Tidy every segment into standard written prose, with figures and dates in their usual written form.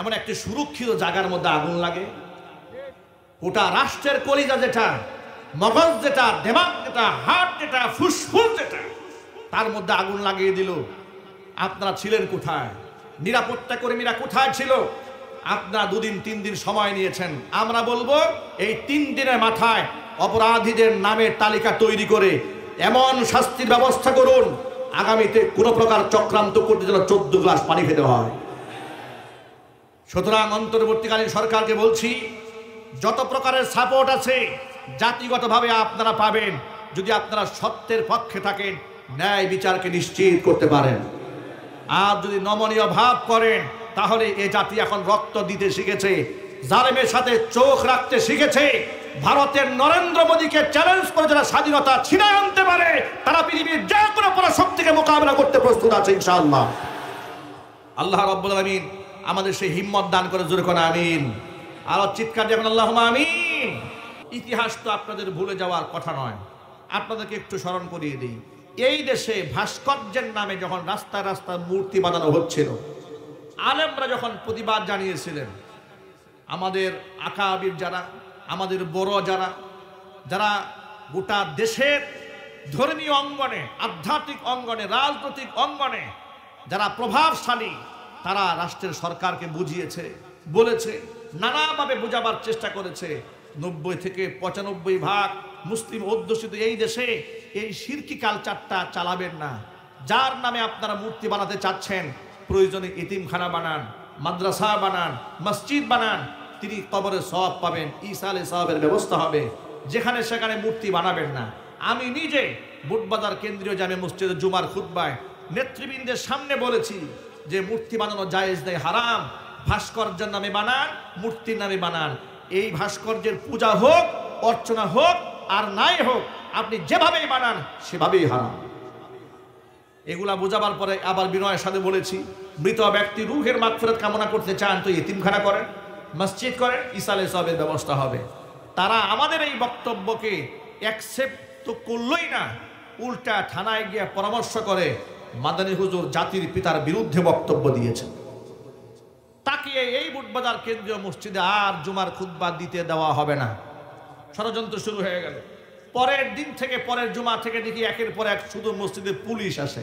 এমন একটি সুরক্ষিত জায়গার মধ্যে আগুন লাগে, গোটা রাষ্ট্রের কলিজা যেটা, মগজ যেটা, দেমাগ যেটা, হার্ট যেটা, ফুসফুস যেটা, তার মধ্যে আগুন লাগিয়ে দিল। আপনারা ছিলেন কোথায়? নিরাপত্তা কর্মীরা কোথায় ছিল? আপনারা 2 দিন 3 দিন সময় নিয়েছেন। আমরা বলবো এই 3 দিনের মাথায় অপরাধীদের নামের তালিকা তৈরি করে এমন শাস্তির ব্যবস্থা করুন, আগামীতে কোনো প্রকার চক্রান্ত করতে যেন 14 গ্লাস পানি খেতে হয়। সুতরাং অন্তর্বর্তীকালীন সরকারকে বলছি, যত প্রকারের সাপোর্ট আছে জাতিগতভাবে আপনারা পাবেন, যদি আপনারা সত্যের পক্ষে থাকেন, ন্যায় বিচারকে নিশ্চিত করতে পারেন। আর যদি নমনীয় ভাব করেন, তাহলে এই জাতি এখন রক্ত দিতে শিখেছে, জালেমের সাথে চোখ রাখতে শিখেছে। ভারতের নরেন্দ্র মোদীকে চ্যালেঞ্জ করে যারা স্বাধীনতা ছিনিয়ে আনতে পারে, তারা পৃথিবীর যে কোনো পরাশক্তিকে মোকাবেলা করতে প্রস্তুত আছে ইনশাআল্লাহ। আল্লাহ রাব্বুল আলামিন আমাদের সেই হিম্মত দান করে, জোরে কোন আমিন। আর চিৎকার দিয়ে আল্লাহুম্মা আমিন। ইতিহাস তো আপনাদের ভুলে যাওয়ার কথা নয়, আপনাদেরকে একটু স্মরণ করিয়ে দিই। এই দেশে ভাস্কর্যের নামে যখন রাস্তায় রাস্তায় মূর্তি বানানো হচ্ছিল, আলেমরা যখন প্রতিবাদ জানিয়েছিলেন, আমাদের আকাবির যারা, আমাদের বড় যারা, যারা গোটা দেশের ধর্মীয় অঙ্গনে, আধ্যাত্মিক অঙ্গনে, রাজনৈতিক অঙ্গনে যারা প্রভাবশালী, তারা রাষ্ট্রের সরকারকে বুঝিয়েছে, বলেছে, নানাভাবে বোঝাবার চেষ্টা করেছে। 90 থেকে 95% মুসলিম অধ্যুষিত এই দেশে এই শিরকি কালচারটা চালাবেন না। যার নামে আপনারা মূর্তি বানাতে চাচ্ছেন, প্রয়োজনে এতিমখানা বানান, মাদ্রাসা বানান, মসজিদ বানান, তিনি কবরে সওয়াব পাবেন, ইসালে সওয়াবের ব্যবস্থা হবে। যেখানে সেখানে মূর্তি বানাবেন না। আমি নিজে বুটবাজার কেন্দ্রীয় জামে মসজিদে জুমার খুতবায় নেতৃবৃন্দের সামনে বলেছি যে মূর্তি বানানো জায়েজ নেই, হারাম। ভাস্কর্যের নামে বানান, মূর্তির নামে বানান, এই ভাস্কর্যের পূজা হোক, অর্চনা হোক আর নাই হোক, আপনি যেভাবেই বানান সেভাবেই হারাম। এগুলা বোঝাবার পরে আবার বিনয়ের সাথে বলেছি, মৃত ব্যক্তি রূহের মাগফিরাত কামনা করতে চান তো এতিমখানা করেন, মসজিদ করেন, ইসালে সওয়াবের ব্যবস্থা হবে। তারা আমাদের এই বক্তব্যকে অ্যাকসেপ্ট তো করলই না, উল্টা থানায় গিয়ে পরামর্শ করে মাদানী হুজুর জাতির পিতার বিরুদ্ধে বক্তব্য দিয়েছেন। তাকে এই বুটবাজার কেন্দ্রীয় মসজিদে আর জুমার খুতবা দিতে দেওয়া হবে না। ষড়যন্ত্র শুরু হয়ে গেল। পরের দিন থেকে, পরের জুমা থেকে দেখি একের পর এক শুধু মসজিদে পুলিশ আসে।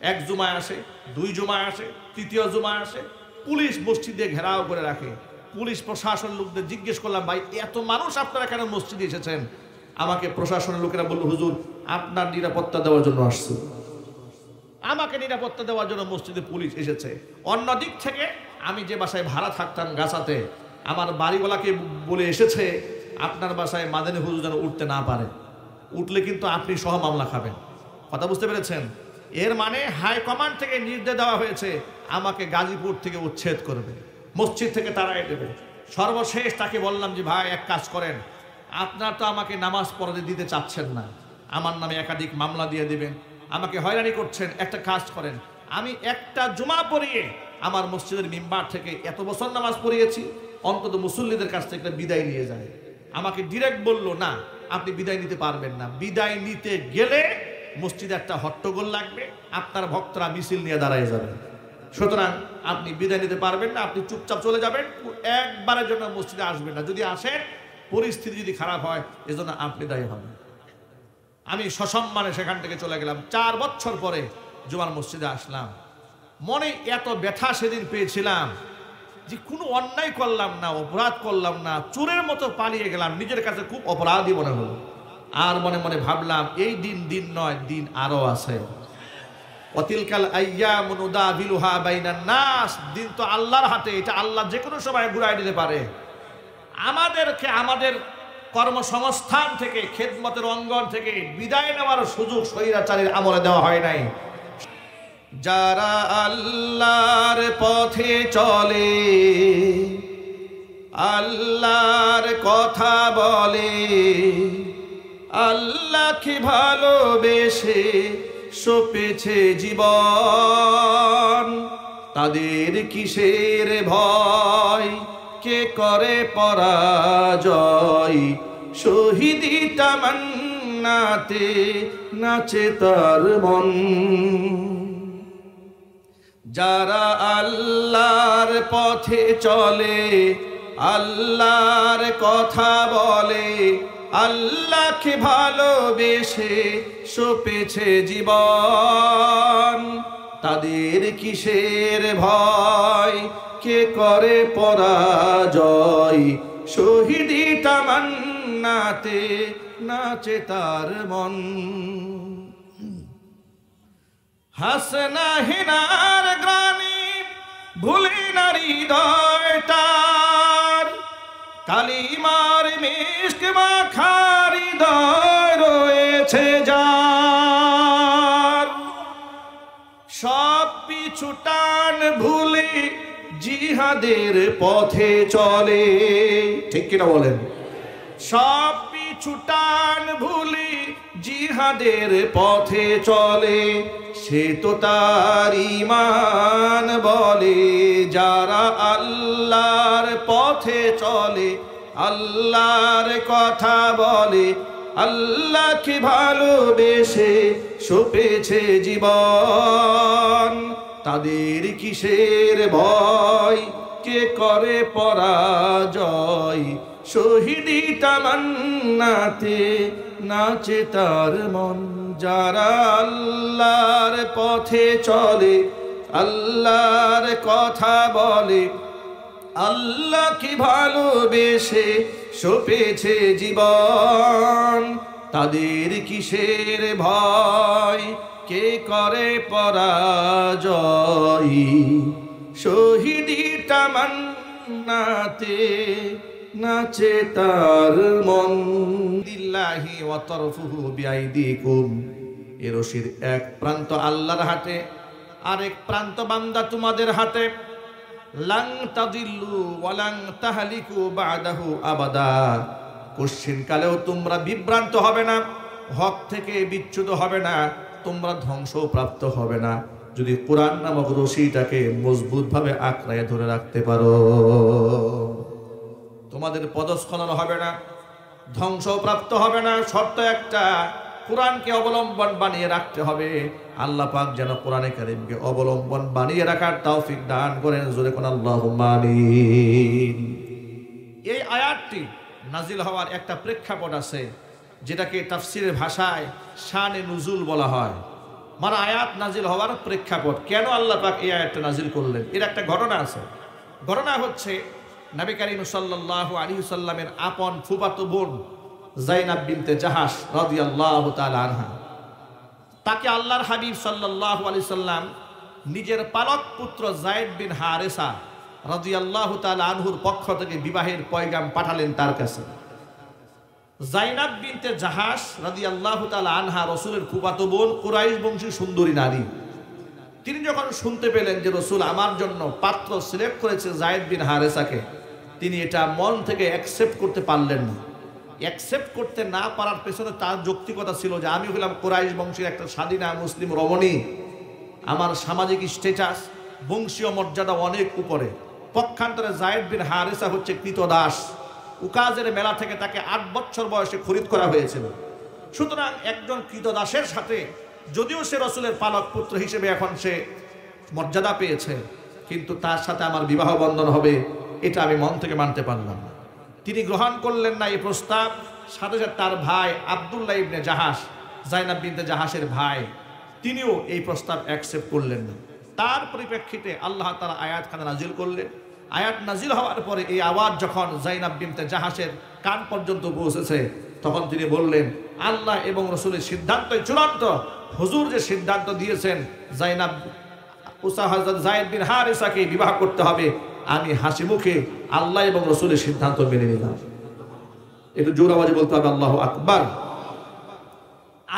1 জুমায় আসে, 2 জুমায় আসে, 3য় জুমায় আসে, পুলিশ মসজিদে ঘেরাও করে রাখে। পুলিশ প্রশাসন লোকদের জিজ্ঞেস করলাম, ভাই এত মানুষ আপনারা কেন মসজিদে এসেছেন? আমাকে প্রশাসনের লোকেরা বলল, হুজুর আপনার নিরাপত্তা দেওয়ার জন্য আসছে। আমাকে নিরাপত্তা দেওয়ার জন্য মসজিদে পুলিশ এসেছে। অন্য দিক থেকে আমি যে বাসায় ভাড়া থাকতাম গাছাতে, আমার বাড়িওয়ালাকে বলে এসেছে আপনার বাসায় মাদানী হুজুর যেন উঠতে না পারে, উঠলে কিন্তু আপনি সহ মামলা খাবেন। কথা বুঝতে পেরেছেন? এর মানে হাইকমান্ড থেকে নির্দেশ দেওয়া হয়েছে আমাকে গাজীপুর থেকে উচ্ছেদ করবে, মসজিদ থেকে তাড়াই দেবে। সর্বশেষ তাকে বললাম যে ভাই এক কাজ করেন, আপনার তো আমাকে নামাজ পড়াতে দিতে চাচ্ছেন না, আমার নামে একাধিক মামলা দিয়ে দিবেন, আমাকে হয়রানি করছেন। একটা কাজ করেন, আমি একটা জুমা পড়িয়ে আমার মসজিদের মিম্বার থেকে এত বছর নামাজ পড়িয়েছি, অন্তত মুসল্লিদের কাছ থেকে বিদায় নিয়ে যায়। আমাকে ডিরেক্ট বলল, না আপনি বিদায় নিতে পারবেন না, বিদায় নিতে গেলে মসজিদে একটা হট্টগোল লাগবে, আপনার ভক্তরা মিছিল নিয়ে দাঁড়ায় যাবেন, সুতরাং আপনি বিদায় নিতে পারবেন না, আপনি চুপচাপ চলে যাবেন, একবারের জন্য মসজিদে আসবেন না, যদি আসেন পরিস্থিতি যদি খারাপ হয় এজন্য আপনি দায়ী হবেন। আমি সসম্মানে সেখান থেকে চলে গেলাম। 4 বছর পরে জুমার মসজিদে আসলাম। মনে এত ব্যথা সেদিন পেয়েছিলাম যে কোনো অন্যায় করলাম না, অপরাধ করলাম না, চোরের মতো পালিয়ে গেলাম, নিজের কাছে খুব অপরাধী মনে হলো। আর মনে মনে ভাবলাম এই দিন দিন নয়, দিন আরো আছে। ওয়াতিলকাল আইয়ামু নুদাবিলুহা বাইনান নাস, দিন তো আল্লাহর হাতে, এটা আল্লাহ যে কোনো সময় ঘুরাই দিতে পারে। আমাদেরকে আমাদের কর্মসংস্থান থেকে, খেদমতের অঙ্গন থেকে বিদায় নেওয়ার সুযোগ স্বৈরাচারীর আমলে দেওয়া হয় নাই। যারা আল্লাহর পথে চলে, আল্লাহর কথা বলে, আল্লাহকে ভালোবেসে সপেছে জীবন, তাদের কিসের ভয়, কে করে পরাজয়, শহীদি তামান্নাতে নাচে তার মন। যারা আল্লাহর পথে চলে, আল্লাহর কথা বলে, আল্লাহকে ভালোবেসে সপেছে জীবন, তাদের কিসের ভয়, কে করে পরাজয়, শহীদি তামান্নাতে নাচে তার মন। হাসনা হিনার গ্রানি ভুলে না হৃদয়টার, কালিমার মিষ্ক মাখা হৃদয় রয়েছে যার, সব পিছু টান ভুলে জিহাদের পথে চলে। ঠিক কিনা বলেন? সব পিছু টান ভুলে জিহাদের পথে চলে, সে তো তার ঈমান বলে। যারা আল্লাহর পথে চলে, আল্লাহর কথা বলে, আল্লাহকে ভালোবেসে সপেছে জীবন, তাদের কিসের ভয়, কে করে পরাজয়, শহীদি তামান্নাতে নাচে তার মন। যারা আল্লাহর পথে চলে, আল্লাহর কথা বলে, আল্লাহকে ভালোবেসে সপেছে জীবন, তাদের কিসের ভয়, কে করে পরাজয়, শহীদি তামান্নাতে নাচে তার মন। দিল্লাহি ওয়া তরফুহু বিআইদিকুম, এ রশির এক প্রান্ত আল্লাহর হাতে, আরেক প্রান্ত বান্দা তোমাদের হাতে। লাং তাদিল্লু ওয়া লাং তাহলিকু বা'দাহু আবাদা, কোশ্চিন কালেও তোমরা বিভ্রান্ত হবে না, হক থেকে বিচ্যুত হবে না, তোমরা ধ্বংসপ্রাপ্ত হবে না, যদি কোরআন নামক রশিটাকে মজবুতভাবে আঁকড়ায় ধরে রাখতে পারো। তোমাদের পদস্খলন হবে না, ধ্বংসপ্রাপ্ত হবে না। শর্ত একটা, কোরআনকে অবলম্বন বানিয়ে রাখতে হবে। আল্লাহ পাক যেন কোরআনে কারীমকে অবলম্বন বানিয়ে রাখার তৌফিক দান করেন। জোরে কোন আল্লাহুম্মা আমিন। এই আয়াতটি নাজিল হওয়ার একটা প্রেক্ষাপট আছে, যেটাকে তাফসীরের ভাষায় শানে নুজুল বলা হয়। মানে আয়াত নাজিল হওয়ার প্রেক্ষাপট, কেন আল্লাহ পাক এই আয়াতটা নাজিল করলেন, এর একটা ঘটনা আছে। ঘটনা হচ্ছে নবী করিম সাল্লাল্লাহু আলাইহি ওয়াসাল্লামের আপন ফুফাতো বোন যায়নাব বিনতে জাহাশ রাদিয়াল্লাহু তাআলা আনহা, তাকে আল্লাহর হাবিব সাল্লাল্লাহু আলাইহি সাল্লাম নিজের পালক পুত্র যায়েদ বিন হারেসা রাদিয়াল্লাহু তাআলা আনহুর পক্ষ থেকে বিবাহের পয়গাম পাঠালেন তার কাছে। যায়নাব বিনতে জাহাশ রাদিয়াল্লাহু তাআলা আনহা রাসূলের ফুফাতো বোন, কুরাইশ বংশী সুন্দরী নারী। তিনি যখন শুনতে পেলেন যে রাসূল আমার জন্য পাত্র সিলেক্ট করেছে যায়েদ বিন হারেসাকে, তিনি এটা মন থেকে অ্যাকসেপ্ট করতে পারলেন না। অ্যাকসেপ্ট করতে না পারার পেছনে তার যৌক্তিকতা ছিল যে আমি হলাম কুরাইশ বংশের একটা স্বাধীনা মুসলিম রমণী, আমার সামাজিক স্ট্যাটাস, বংশীয় মর্যাদা অনেক উপরে। পক্ষান্তরে যায়েদ বিন হারেসা হচ্ছে কৃতদাস, উকাজের মেলা থেকে তাকে 8 বছর বয়সে খরিদ করা হয়েছিল। সুতরাং একজন কৃতদাসের সাথে, যদিও সে রাসূলের পালক পুত্র হিসেবে এখন সে মর্যাদা পেয়েছে, কিন্তু তার সাথে আমার বিবাহ বন্ধন হবে, এটা আমি মন থেকে মানতে পারলাম না। তিনি গ্রহণ করলেন না এই প্রস্তাব। সাথে সাথে তার ভাই আব্দুল্লাহ ইবনে জাহাশ, যায়নাব বিনতে জাহাশের ভাই, তিনিও এই প্রস্তাব অ্যাকসেপ্ট করলেন না। তার পরিপ্রেক্ষিতে আল্লাহ তাআলা আয়াতখানা নাজিল করলেন। আয়াত নাজিল হওয়ার পরে এই আওয়াজ যখন যায়নাব বিনতে জাহাশের কান পর্যন্ত পৌঁছেছে, তখন তিনি বললেন, আল্লাহ এবং রাসূলের সিদ্ধান্তই চূড়ান্ত। হুজুর যে সিদ্ধান্ত দিয়েছেন যায়েদ বিন হারেসাকে বিবাহ করতে হবে, আমি হাসি মুখে আল্লাহ এবং রাসূলের সিদ্ধান্ত মেনে নিলাম। একটু জোর আওয়াজে বলতে হবে আল্লাহু আকবার।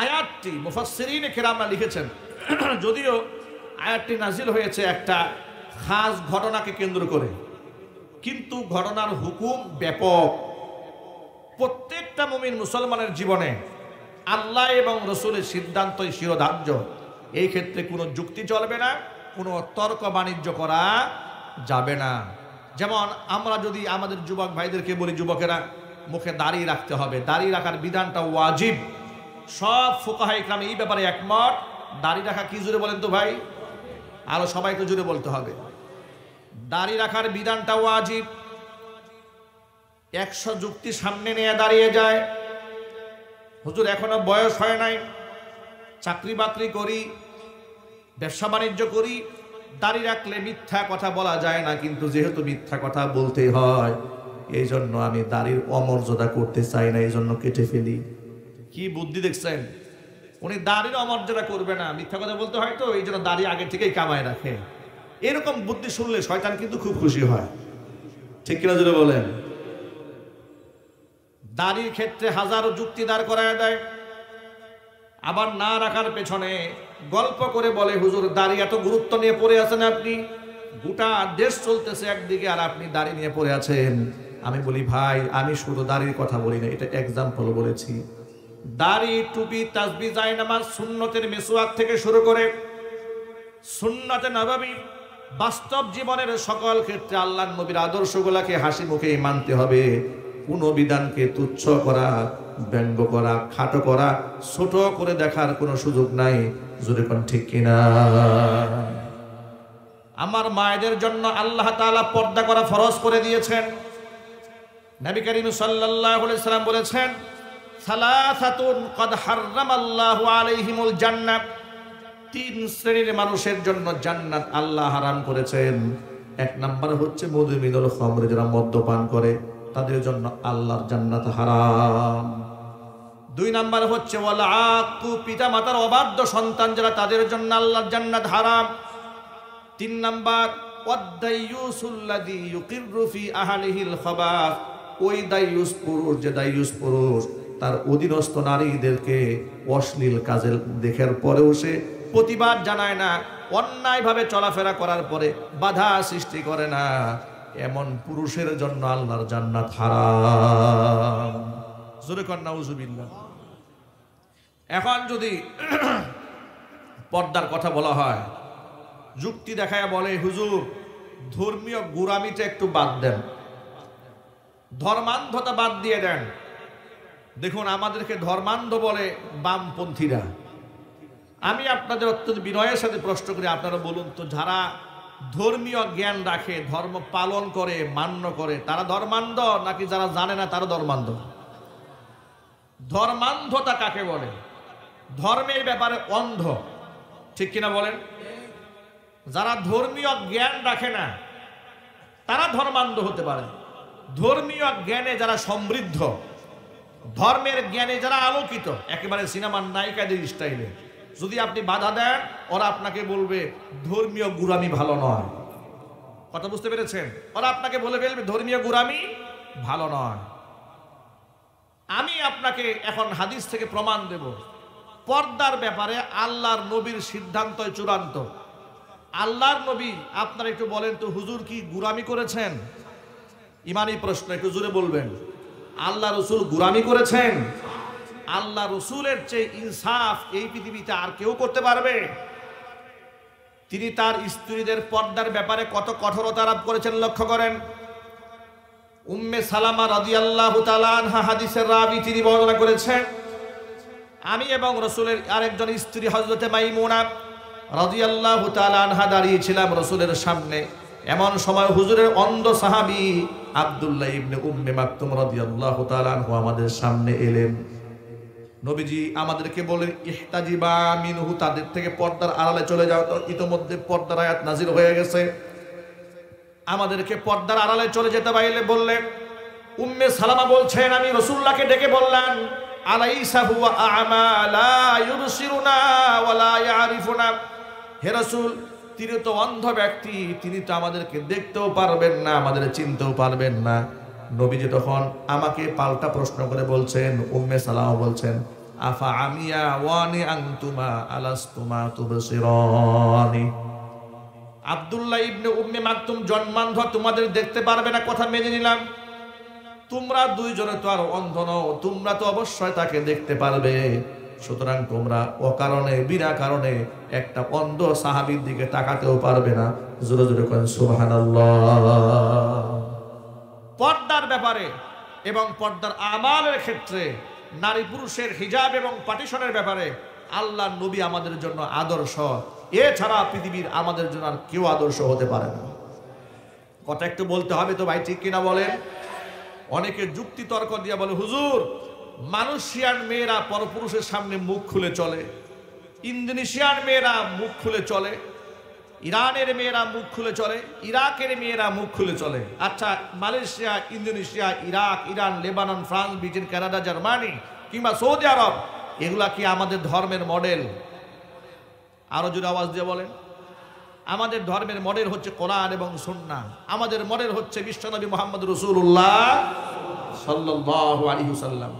আয়াতটি মুফাসসিরিনে কেরামরা লিখেছেন, যদিও আয়াতটি নাজিল হয়েছে একটা খাস ঘটনাকে কেন্দ্র করে, কিন্তু ঘটনার হুকুম ব্যাপক। প্রত্যেকটা মুমিন মুসলমানের জীবনে আল্লাহ এবং রাসূলের সিদ্ধান্তই শিরোধার্য। এই ক্ষেত্রে কোনো যুক্তি চলবে না, কোনো তর্ক বাণিজ্য করা যাবে না। যেমন আমরা যদি আমাদের যুবক ভাইদেরকে বলি, যুবকেরা মুখে দাড়ি রাখতে হবে, দাড়ি রাখার বিধানটা ওয়াজিব। সব ফুকাহা ইকরাম এই ব্যাপারে একমত। দাড়ি রাখা কি জোরে বলেন তো ভাই? আরো সবাইকে জুড়ে বলতে হবে। দাড়ি রাখার বিধানটা ওয়াজিব। 100 যুক্তি সামনে নিয়ে দাঁড়িয়ে যায়, হুজুর এখনো বয়স হয় নাই, চাকরি বাকরি করি, ব্যবসা বাণিজ্য করি, দাড়ি রাখলে মিথ্যা কথা বলা যায় না, কিন্তু যেহেতু মিথ্যা কথা বলতে হয় এই জন্য আমি দাড়ির অমর্যাদা করতে চাই না, এই জন্য কেটে ফেলি। কি বুদ্ধি দেখছেন? উনি দাড়ির অমর্যাদা করবে না, মিথ্যা কথা বলতে হয় তো এই জন্য দাড়ি আগে থেকেই কামায় রাখে। এরকম বুদ্ধি শুনলে শয়তান কিন্তু খুব খুশি হয়, ঠিক কিনা জোরে বলেন? দাড়ির ক্ষেত্রে হাজারো যুক্তি দাঁড় করায় দেয়, আবার না রাখার পেছনে গল্প করে বলে হুজুর দাড়ি এত গুরুত্ব নিয়ে পড়ে আছেন আপনি, গোটা দেশ চলতেছে একদিকে আর আপনি দাড়ি নিয়ে পড়ে আছেন। আমি বলি ভাই আমি শুধু দাড়ির কথা বলি না, এটা এক্সাম্পল বলেছি। দাড়ি, টুপি, তাসবিহ, জায়নামাজ, সুন্নতের মিসওয়াক থেকে শুরু করে সুন্নতে নববী, বাস্তব জীবনের সকল ক্ষেত্রে আল্লাহর নবীর আদর্শগুলোকে হাসি মুখে মানতে হবে। কোন বিধানকে তুচ্ছ করা, ব্যঙ্গ করা, খাটো করা, ছোট করে দেখার কোনো সুযোগ নাই। জোরে কোন ঠিক কিনা? আমার মায়েদের জন্য আল্লাহ তাআলা পর্দা করা ফরজ করে দিয়েছেন। নবী করিম সাল্লাল্লাহু আলাইহি সাল্লাম বলেছেন, সালাসাতুন ক্বাদ হারামাল্লাহু আলাইহিমুল জান্নাহ, 3 শ্রেণীর মানুষের জন্য জান্নাত আল্লাহ হারাম করেছেন। 1 নাম্বার হচ্ছে মুদমিনুল খামর, যারা মদ্যপান করে তাদের জন্য আল্লাহর জান্নাত হারাম। 2 নাম্বার হচ্ছে ওয়াল আক্কু, পিতা মাতার অবাধ্য সন্তান যারা, তাদের জন্য আল্লাহর জান্নাত হারাম। 3 নাম্বার ওয়াদাইয়ুসুল্লাযী ইউকিররু ফি আহলিহিল খাবাস, ওই দাইয়ুস পুরুষ, যে দাইয়ুস পুরুষ তার অধীনস্থ নারীদেরকে অশ্লীল কাজে দেখার পরেও সে প্রতিবাদ জানায় না, অন্যায়ভাবে চলাফেরা করার পরে বাধা সৃষ্টি করে না, এমন পুরুষের জন্য আল্লাহর জান্নাত হারাম। জোরে কর নাউজুবিল্লাহ। এখন যদি পর্দার কথা বলা হয়, যুক্তি দেখায় বলে হুজুর ধর্মীয় গোঁড়ামিটা একটু বাদ দেন, ধর্মান্ধতা বাদ দিয়ে দেন। দেখুন আমাদেরকে ধর্মান্ধ বলে বামপন্থীরা। আমি আপনাদের অত্যন্ত বিনয়ের সাথে প্রশ্ন করি, আপনারা বলুন তো, যারা ধর্মীয় জ্ঞান রাখে, ধর্ম পালন করে, মান্য করে, তারা ধর্মান্ধ নাকি যারা জানে না তারা ধর্মান্ধ? ধর্মান্ধতা কাকে বলে? ধর্মের ব্যাপারে অন্ধ, ঠিক কিনা বলেন? যারা ধর্মীয় জ্ঞান রাখে না তারা ধর্মান্ধ হতে পারে। ধর্মীয় জ্ঞানে যারা সমৃদ্ধ, ধর্মের জ্ঞানে যারা আলোকিত, একেবারে সিনেমার নায়িকাদের স্টাইলে যদি আপনি বাধা দেন, ওরা আপনাকে বলবে ধর্মীয় গোঁড়ামি ভালো নয়। কথা বুঝতে পেরেছেন? ওরা আপনাকে বলে ফেলবে ধর্মীয় গোঁড়ামি ভালো নয়। আমি আপনাকে এখন হাদিস থেকে প্রমাণ দেব, পর্দার ব্যাপারে আল্লাহর নবীর সিদ্ধান্ত চূড়ান্ত। আল্লাহর নবী, আপনারা একটু বলেন তো হুজুর কি গোঁড়ামি করেছেন? ইমানি প্রশ্ন, একটু জোরে বলবেন। আল্লাহ রসুল গোঁড়ামি করেছেন? আল্লাহ রসুলের চেয়ে ইনসাফ এই পৃথিবীতে আর কেউ করতে পারবে? তিনি তার স্ত্রীদের পর্দার ব্যাপারে কত কঠোরতা আরোপ করেছেন লক্ষ্য করেন। উম্মে সালামা রাদিয়াল্লাহু তাআলা আনহা হাদিসের রাবী, তিনি বর্ণনা করেছেন, আমি এবং রসুলের আরেকজন স্ত্রী হযরতে মাইমুনা রাদিয়াল্লাহু তাআলা আনহা দাঁড়িয়েছিলাম রসুলের সামনে। এমন সময় হুজুরের অন্ধ সাহাবী আব্দুল্লাহ ইবনে উম্মে মাকতুম রাদিয়াল্লাহু তাআলা আনহু আমাদের সামনে এলেন। নবীজি আমাদেরকে বলেন, ইহতাজিবা মিনহু, তাদের থেকে পর্দার আড়ালে চলে যাও। তো ইতোমধ্যে পর্দার আয়াত নাজিল হয়ে গেছে, আমাদেরকে পর্দার আড়ালে চলে যেতে বাইরে বললেন। উম্মে সালামা বলছেন, আমি রাসূলুল্লাহকে ডেকে বললাম, আলাইসা হুয়া আ'মা লা ইউবসিরুনা ওয়া লা ইয়ারিফুনা, হে রাসূল তিনি তো অন্ধ ব্যক্তি, তিনি তো আমাদেরকে দেখতেও পারবেন না, আমাদের চিনতেও পারবেন না। নবীজি তখন আমাকে পাল্টা প্রশ্ন করে বলছেন, উম্মে সালামা বলছেন, আফা আমিয়া ওয়ানি আনতুমা আলাস্তুমা তুবসিরানি, আব্দুল্লাহ ইবনে উম্মে মাকতুম জন্মান্ধ, তোমাদের দেখতে পারবে না কথা মেনে নিলাম, তোমরা দুইজনে তো আর অন্ধ নও, তোমরা তো অবশ্যই তাকে দেখতে পারবে। সুতরাং তোমরা অকারণে বিনা কারণে একটা অন্ধ সাহাবীর দিকে তাকাতেও পারবে না। জোরে জোরে করেন সুবহানাল্লাহ। পর্দার ব্যাপারে এবং পর্দার আমালের ক্ষেত্রে, নারী পুরুষের হিজাব এবং পার্টিশনের ব্যাপারে আল্লাহর নবী আমাদের জন্য আদর্শ। এছাড়া পৃথিবীর আমাদের জন্য আর কেউ আদর্শ হতে পারে না। কথা একটু বলতে হবে তো ভাই, ঠিক কিনা বলেন? অনেকে যুক্তি তর্ক দিয়ে বলে, হুজুর মালয়েশিয়ার মেয়েরা পরপুরুষের সামনে মুখ খুলে চলে, ইন্দোনেশিয়ার মেয়েরা মুখ খুলে চলে, ইরানের মেয়েরা মুখ খুলে চলে, ইরাকের মেয়েরা মুখ খুলে চলে। আচ্ছা, Malaysia, Indonesia, Iraq, Iran, Lebanon, France, Britain, Canada, Germany কিংবা সৌদি আরব, এগুলা কি আমাদের ধর্মের মডেল? আরো জোরে আওয়াজ দিয়ে বলেন। আমাদের ধর্মের মডেল হচ্ছে কোরআন এবং সুন্নাহ। আমাদের মডেল হচ্ছে বিশ্বনবী মুহাম্মদ রাসূলুল্লাহ সাল্লাল্লাহু আলাইহি ওয়াসাল্লাম।